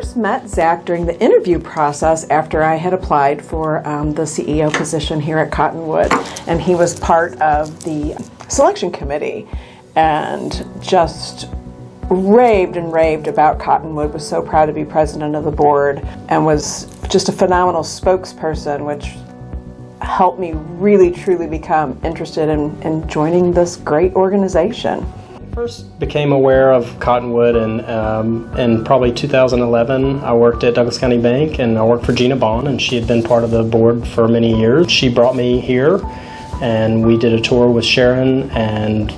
first met Zach during the interview process after I had applied for the CEO position here at Cottonwood, and he was part of the selection committee and just raved and raved about Cottonwood, was so proud to be president of the board, and was just a phenomenal spokesperson, which helped me really truly become interested in joining this great organization. I first became aware of Cottonwood in probably 2011. I worked at Douglas County Bank and I worked for Gina Bond, and she had been part of the board for many years. She brought me here and we did a tour with Sharon, and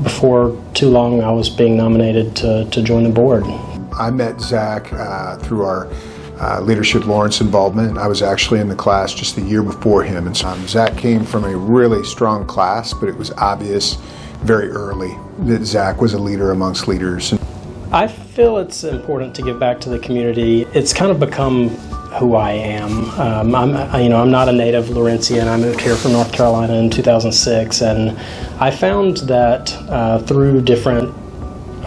before too long I was being nominated to join the board. I met Zach through our Leadership Lawrence involvement. I was actually in the class just the year before him, and so Zach came from a really strong class, but it was obvious very early that Zach was a leader amongst leaders. I feel it's important to give back to the community. It's kind of become who I am. I'm not a native Lawrencian. I moved here from North Carolina in 2006, and I found that through different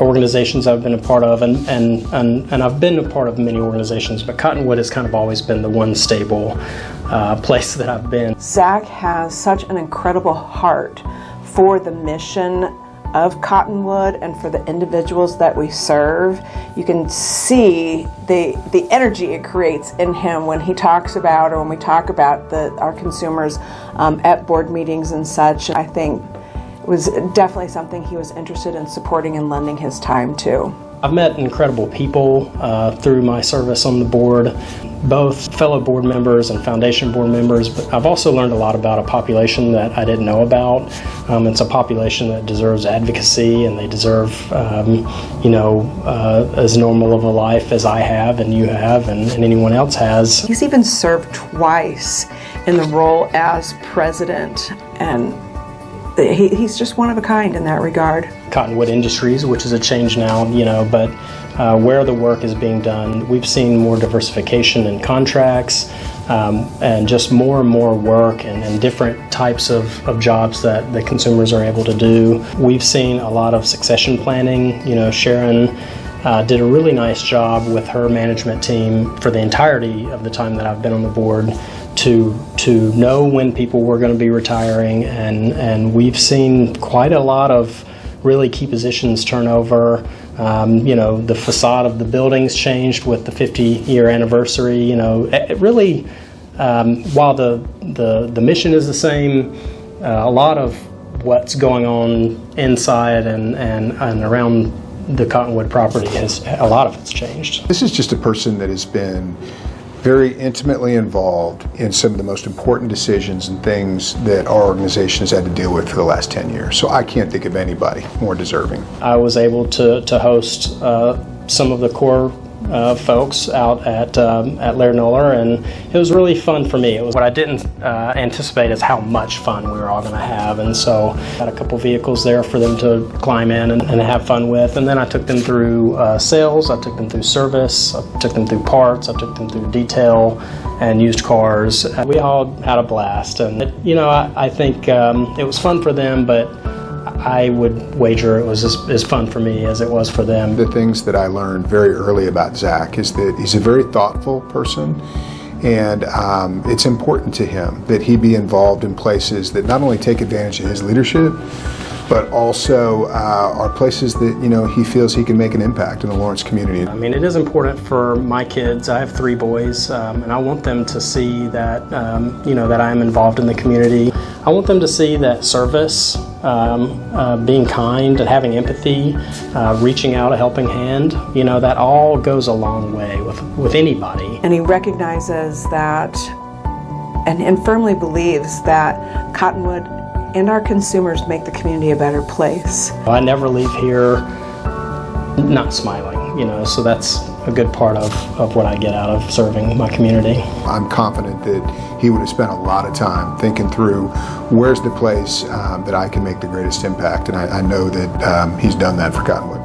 organizations I've been a part of, and I've been a part of many organizations, but Cottonwood has kind of always been the one stable place that I've been. Zach has such an incredible heart for the mission of Cottonwood and for the individuals that we serve. You can see the energy it creates in him when he talks about, or when we talk about our consumers at board meetings and such. I think it was definitely something he was interested in supporting and lending his time to. I've met incredible people through my service on the board, both fellow board members and foundation board members, but I've also learned a lot about a population that I didn't know about. It's a population that deserves advocacy, and they deserve, as normal of a life as I have and you have and anyone else has. He's even served twice in the role as president, and he's just one of a kind in that regard. Cottonwood Industries, which is a change now, but where the work is being done, we've seen more diversification in contracts and just more and more work and different types of jobs that the consumers are able to do. We've seen a lot of succession planning. Sharon did a really nice job with her management team for the entirety of the time that I've been on the board to know when people were going to be retiring, and we've seen quite a lot of really key positions turn over. The facade of the buildings changed with the 50-year anniversary. It really, while the mission is the same, a lot of what's going on inside and around the Cottonwood property a lot of it's changed. This is just a person that has been very intimately involved in some of the most important decisions and things that our organization has had to deal with for the last 10 years. So I can't think of anybody more deserving. I was able to host some of the core folks out at Laird Noller, and it was really fun for me. What I didn't anticipate is how much fun we were all going to have, and so I had a couple vehicles there for them to climb in and have fun with, and then I took them through sales, I took them through service, I took them through parts, I took them through detail and used cars. We all had a blast, and I think it was fun for them, but I would wager it was as fun for me as it was for them. The things that I learned very early about Zach is that he's a very thoughtful person, and it's important to him that he be involved in places that not only take advantage of his leadership, but also are places that he feels he can make an impact in the Lawrence community. It is important for my kids. I have 3 boys, and I want them to see that that I am involved in the community. I want them to see that service, being kind and having empathy, reaching out a helping hand, that all goes a long way with anybody. And he recognizes that and firmly believes that Cottonwood and our consumers make the community a better place. I never leave here not smiling, so that's a good part of what I get out of serving my community. I'm confident that he would have spent a lot of time thinking through where's the place that I can make the greatest impact, and I know that he's done that for Cottonwood.